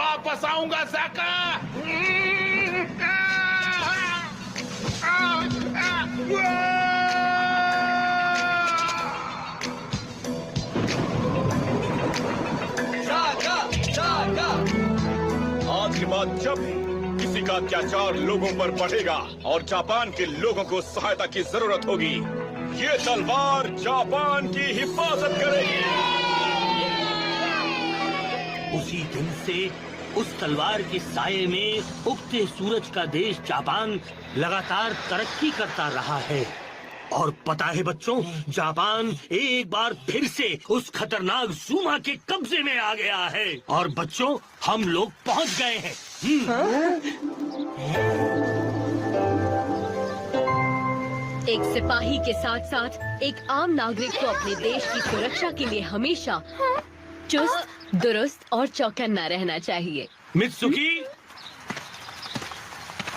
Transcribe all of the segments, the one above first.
वापस आऊंगा साका। आज के बाद जब किसी का अत्याचार लोगों पर बढ़ेगा और जापान के लोगों को सहायता की जरूरत होगी, ये तलवार जापान की हिफाजत करेगी। उसी दिन से उस तलवार के साये में उगते सूरज का देश जापान लगातार तरक्की करता रहा है। और पता है बच्चों, जापान एक बार फिर से उस खतरनाक ज़ूमा के कब्जे में आ गया है। और बच्चों, हम लोग पहुंच गए हैं। एक सिपाही के साथ साथ एक आम नागरिक को अपने देश की सुरक्षा के लिए हमेशा चुस्त, दुरुस्त और चौकन्ना रहना चाहिए। मित्सुकी,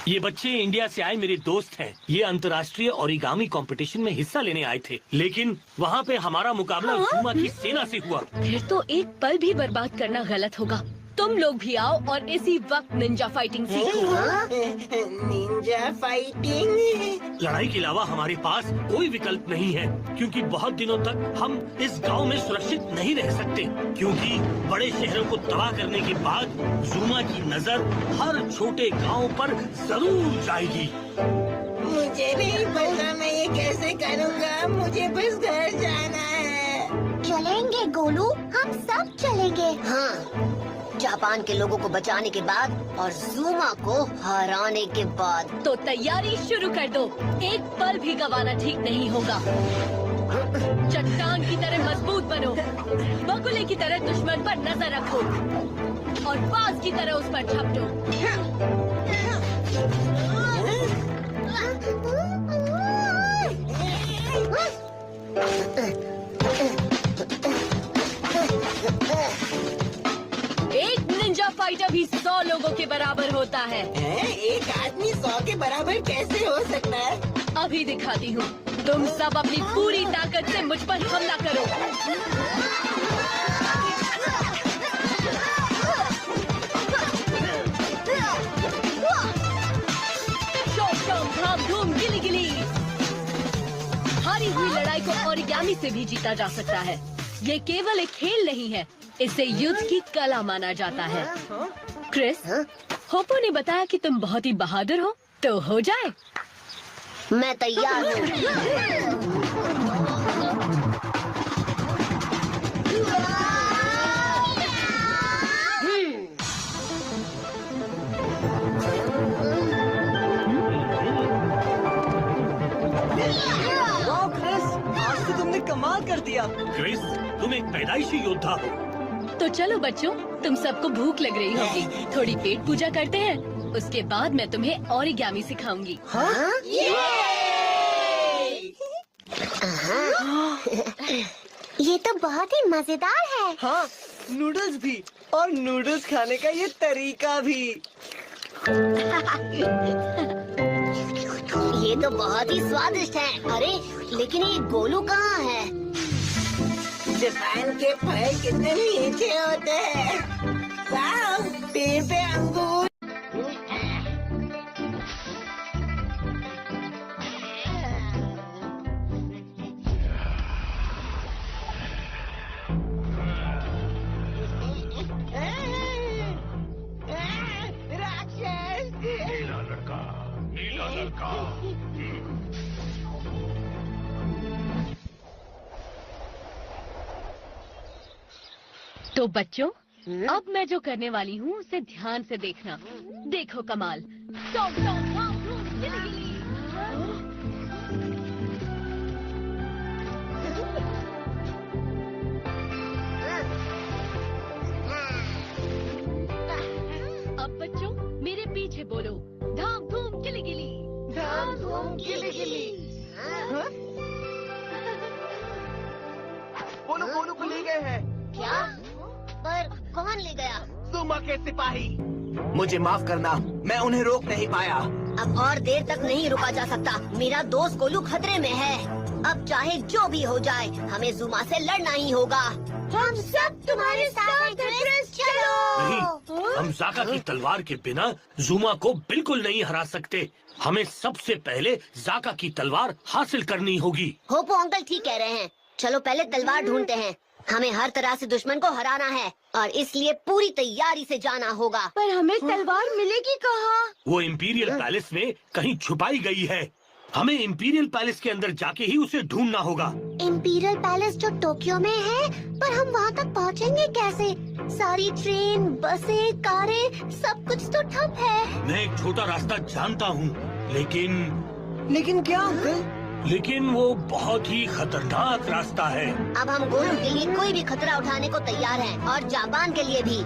ये बच्चे इंडिया से आए मेरे दोस्त हैं। ये अंतर्राष्ट्रीय ओरिगामी कंपटीशन में हिस्सा लेने आए थे, लेकिन वहाँ पे हमारा मुकाबला ज़ूमा की सेना से हुआ। फिर तो एक पल भी बर्बाद करना गलत होगा। तुम लोग भी आओ और इसी वक्त निंजा फाइटिंग सीखो। Ninja fighting? लड़ाई के अलावा हमारे पास कोई विकल्प नहीं है, क्योंकि बहुत दिनों तक हम इस गांव में सुरक्षित नहीं रह सकते, क्योंकि बड़े शहरों को तबाह करने के बाद ज़ूमा की नजर हर छोटे गांव पर जरूर जाएगी। मुझे नहीं पता मैं ये कैसे करूँगा। मुझे बस घर जाना है। चलेंगे गोलू, हम सब चलेंगे। हाँ, जापान के लोगों को बचाने के बाद और ज़ूमा को हराने के बाद। तो तैयारी शुरू कर दो। एक पल भी गंवाना ठीक नहीं होगा। चट्टान की तरह मजबूत बनो, बगुले की तरह दुश्मन पर नजर रखो और बाज की तरह उस पर झपटो। एक निंजा फाइटर भी 100 लोगों के बराबर होता है। एक आदमी 100 के बराबर कैसे हो सकता है? अभी दिखाती हूँ। तुम सब अपनी पूरी ताकत से मुझ पर हमला करो। शोम शोम धाम धूम गिली गिली। हारी हुई लड़ाई को ओरिगामी से भी जीता जा सकता है। ये केवल एक खेल नहीं है, इसे युद्ध की कला माना जाता है। क्रिस, होपो ने बताया कि तुम बहुत ही बहादुर हो, तो हो जाए। मैं तैयार हूँ। वाह क्रिस, आज तो तुमने कमाल कर दिया। क्रिस, तुम एक पैदाइशी योद्धा हो। तो चलो बच्चों, तुम सबको भूख लग रही होगी, थोड़ी पेट पूजा करते हैं। उसके बाद मैं तुम्हें ओरिगामी सिखाऊंगी। हाँ? ये तो बहुत ही मजेदार है। हाँ, नूडल्स भी, और नूडल्स खाने का ये तरीका भी। ये तो बहुत ही स्वादिष्ट है। अरे, लेकिन ये गोलू कहाँ है? जापान के फल कितने मीठे होते हैं। वाह, पेड़ पे अंगूर। राक्षस! नीला लड़का, नीला लड़का। तो बच्चों, अब मैं जो करने वाली हूँ उसे ध्यान से देखना। देखो कमाल। टॉम टॉम धाम धूम गिली गिली। अब बच्चों मेरे पीछे बोलो, धाम धूम गिली गिली। धाम धूम गिली गिली। बोलो बोलो को ले गए हैं। क्या? पर कौन ले गया? ज़ूमा के सिपाही। मुझे माफ करना, मैं उन्हें रोक नहीं पाया। अब और देर तक नहीं रुका जा सकता। मेरा दोस्त गोलू खतरे में है। अब चाहे जो भी हो जाए, हमें ज़ूमा से लड़ना ही होगा। हम सब तुम्हारे साथ हैं क्रिस, चलो। नहीं, हम जाका की तलवार के बिना ज़ुमा को बिल्कुल नहीं हरा सकते। हमें सबसे पहले जाका की तलवार हासिल करनी होगी। होपो अंकल ठीक कह रहे हैं। चलो पहले तलवार ढूंढते हैं। हमें हर तरह से दुश्मन को हराना है और इसलिए पूरी तैयारी से जाना होगा। पर हमें तलवार मिलेगी कहाँ? वो इम्पीरियल पैलेस में कहीं छुपाई गई है। हमें इम्पीरियल पैलेस के अंदर जाके ही उसे ढूंढना होगा। इम्पीरियल पैलेस जो टोक्यो में है, पर हम वहाँ तक पहुँचेंगे कैसे? सारी ट्रेन, बसें, कारें, सब कुछ तो ठप है। मैं एक छोटा रास्ता जानता हूँ, लेकिन क्या अंकल? लेकिन वो बहुत ही खतरनाक रास्ता है। अब हम गोलू के लिए कोई भी खतरा उठाने को तैयार हैं और जापान के लिए भी।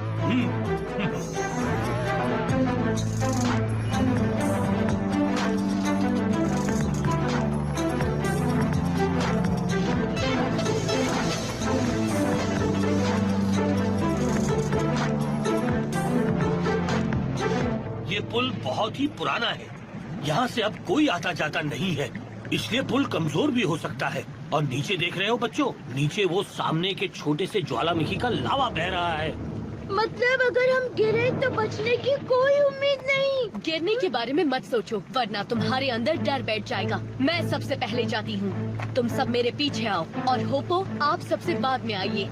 ये पुल बहुत ही पुराना है। यहाँ से अब कोई आता जाता नहीं है, इसलिए पुल कमजोर भी हो सकता है। और नीचे देख रहे हो बच्चों, नीचे वो सामने के छोटे से ज्वालामुखी का लावा बह रहा है। मतलब अगर हम गिरे तो बचने की कोई उम्मीद नहीं। गिरने के बारे में मत सोचो, वरना तुम्हारे अंदर डर बैठ जाएगा। मैं सबसे पहले जाती हूँ, तुम सब मेरे पीछे आओ और होपो आप सबसे बाद में आइए।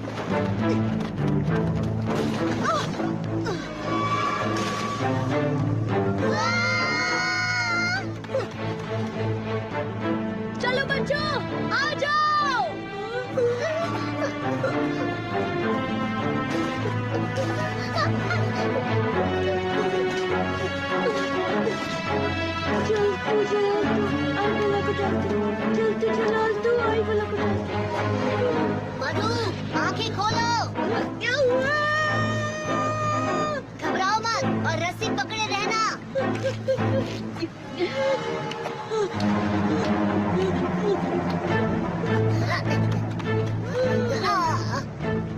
चलो बच्चों, आ जाओ। मधु, आंखें खोलो। क्या हुआ? घबराओ मत और रस्सी पकड़े रहना।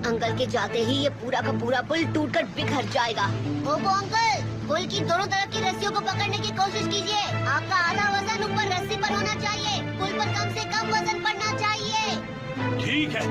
अंकल के जाते ही ये पूरा का पूरा पुल टूटकर बिखर जाएगा। होपो अंकल, पुल की दोनों तरफ की रस्सियों को पकड़ने की कोशिश कीजिए। आपका आधा वजन ऊपर रस्सी पर होना चाहिए। पुल पर कम से कम वजन पड़ना चाहिए। ठीक है।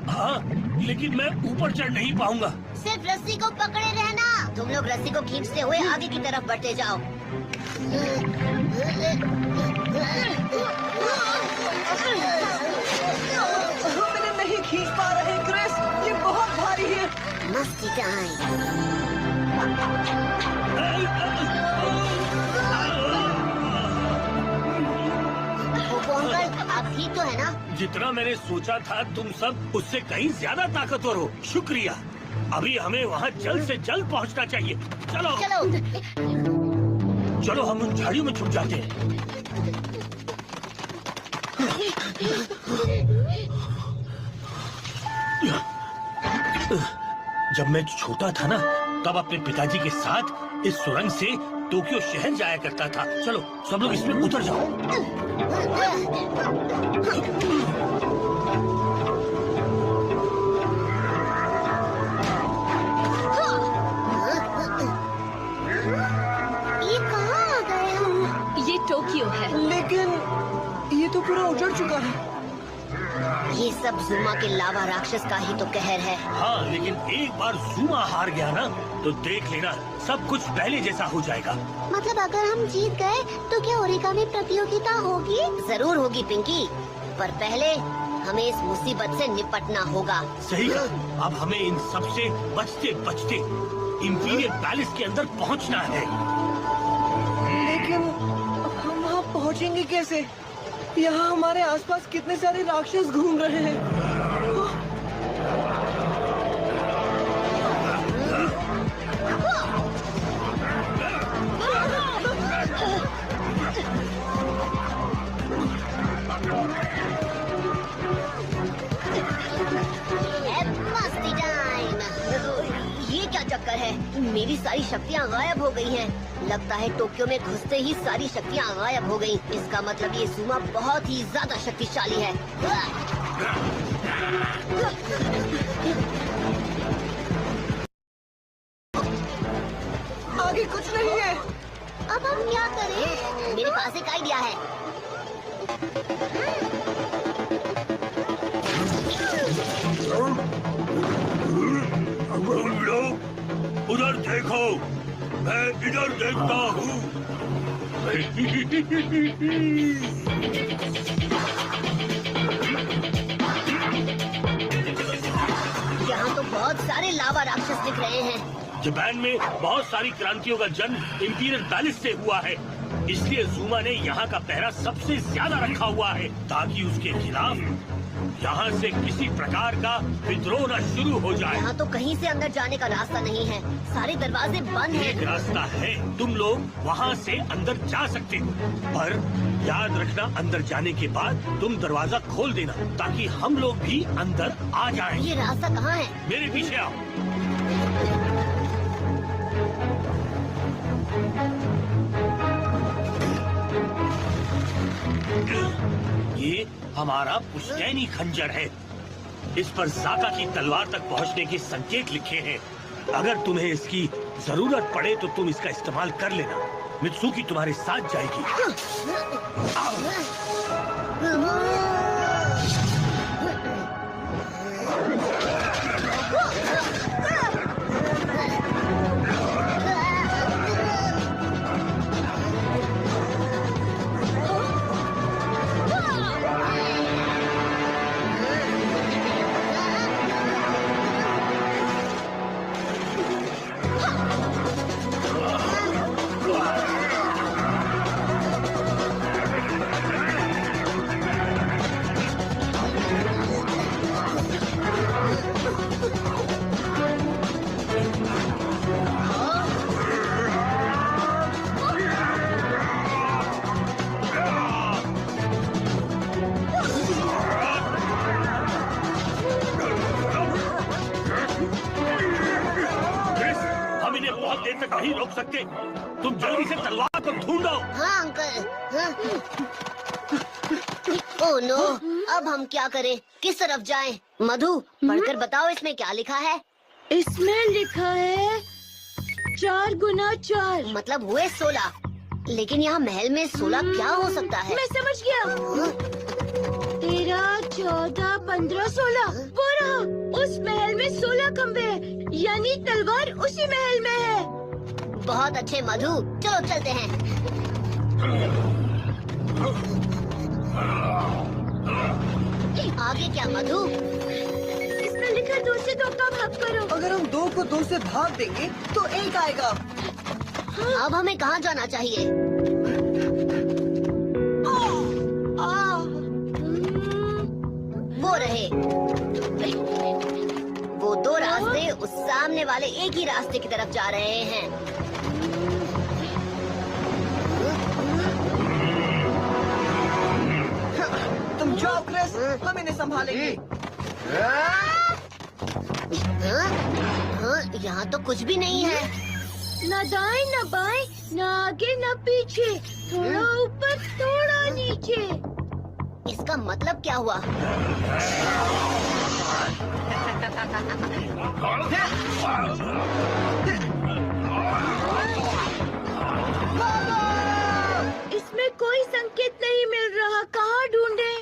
हाँ, लेकिन मैं ऊपर चढ़ नहीं पाऊंगा। सिर्फ रस्सी को पकड़े रहना। तुम लोग रस्सी को खींचते हुए आगे की तरफ बढ़ते जाओ। हम नहीं खींच पा रहे क्रिस, ये बहुत भारी है। मस्ती टाइम। अंकल, आप ठीक तो है ना? जितना मैंने सोचा था तुम सब उससे कहीं ज्यादा ताकतवर हो। शुक्रिया। अभी हमें वहाँ जल्द से जल्द पहुँचना चाहिए। चलो चलो। चलो, हम उन झाड़ियों में छुप जाते हैं। जब मैं छोटा था ना, तब अपने पिताजी के साथ इस सुरंग से टोक्यो शहर जाया करता था। चलो सब लोग इसमें उतर जाओ। ये कहाँ आ गए हम? ये टोक्यो है। लेकिन ये तो पूरा उजड़ चुका है। ये सब ज़ुमा के लावा राक्षस का ही तो कहर है। हाँ, लेकिन एक बार ज़ुमा हार गया ना, तो देख लेना सब कुछ पहले जैसा हो जाएगा। मतलब अगर हम जीत गए तो क्या ओरिगामी प्रतियोगिता होगी? जरूर होगी पिंकी, पर पहले हमें इस मुसीबत से निपटना होगा। सही कहा। अब हमें इन सब से बचते बचते इम्पीरियल पैलेस के अंदर पहुंचना है। लेकिन हम वहाँ पहुँचेंगे कैसे? यहाँ हमारे आसपास कितने सारे राक्षस घूम रहे हैं। मस्ती टाइम। ये क्या चक्कर भयंकर है। मेरी सारी शक्तियाँ गायब हो गई हैं। लगता है टोक्यो में घुसते ही सारी शक्तियाँ गायब हो गई। इसका मतलब ये ज़ूमा बहुत ही ज्यादा शक्तिशाली है। आगे कुछ नहीं है। अब हम क्या करें? मेरे पास एक आइडिया है। तुम लोग उधर देखो, मैं इधर देखता हूँ। यहाँ तो बहुत सारे लावा राक्षस दिख रहे हैं। जापान में बहुत सारी क्रांतियों का जन्म इंपीरियल पैलेस से हुआ है, इसलिए ज़ूमा ने यहाँ का पहरा सबसे ज्यादा रखा हुआ है ताकि उसके खिलाफ यहाँ से किसी प्रकार का विद्रोह न शुरू हो जाए। यहाँ तो कहीं से अंदर जाने का रास्ता नहीं है, सारे दरवाजे बंद हैं। एक रास्ता है, तुम लोग वहाँ से अंदर जा सकते हो, पर याद रखना अंदर जाने के बाद तुम दरवाजा खोल देना ताकि हम लोग भी अंदर आ जाएं। ये रास्ता कहाँ है? मेरे पीछे आओ। ये हमारा पुश्तैनी खंजर है। इस पर जाका की तलवार तक पहुंचने के संकेत लिखे हैं। अगर तुम्हें इसकी जरूरत पड़े तो तुम इसका इस्तेमाल कर लेना। मित्सुकी तुम्हारे साथ जाएगी। नहीं रोक सकते। तुम जल्दी से तलवार को ढूंढो। हाँ अंकल। हाँ। ओह नो, अब हम क्या करें? किस तरफ जाएं? मधु, पढ़कर बताओ इसमें क्या लिखा है। इसमें लिखा है 4 गुना 4 मतलब हुए 16। लेकिन यहाँ महल में 16 क्या हो सकता है? मैं समझ गया। 13, 14, 15, 16। वो रहा, उस महल में 16 खंबे हैं, यानी तलवार उसी महल में है। बहुत अच्छे मधु, चलो चलते हैं। आगे क्या मधु? इसमें लिखा 2 से 2 का भाग करो। अगर हम 2 को 2 से भाग देंगे तो 1 आएगा। हाँ। अब हमें कहाँ जाना चाहिए? वो रहे, वो 2 रास्ते उस सामने वाले एक ही रास्ते की तरफ जा रहे हैं। तुम जाओ क्रिस, हम इन्हें संभालेंगे। हाँ, यहाँ तो कुछ भी नहीं है। न दाएं न बाएं, न आगे न पीछे, थोड़ा ऊपर थोड़ा नीचे। इसका मतलब क्या हुआ? इसमें कोई संकेत नहीं मिल रहा, कहाँ ढूंढे?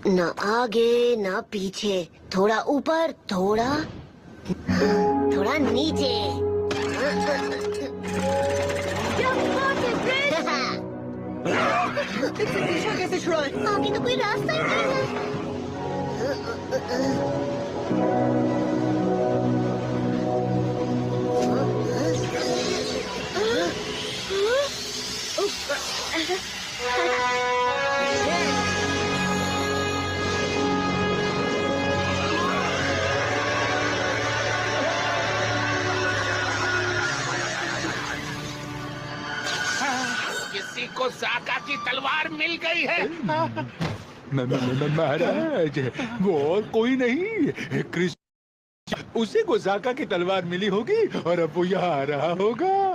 न आगे न पीछे, थोड़ा ऊपर थोड़ा नीचे। क्या बात है क्रिस? इससे पीछा कैसे छुड़ाएं? आगे तो कोई रास्ता ही नहीं है। किसी को जाका की तलवार मिल गई है। महाराज, वो और कोई नहीं, क्रिस उसे गोजाका की तलवार मिली होगी और अब वो यहाँ आ रहा होगा।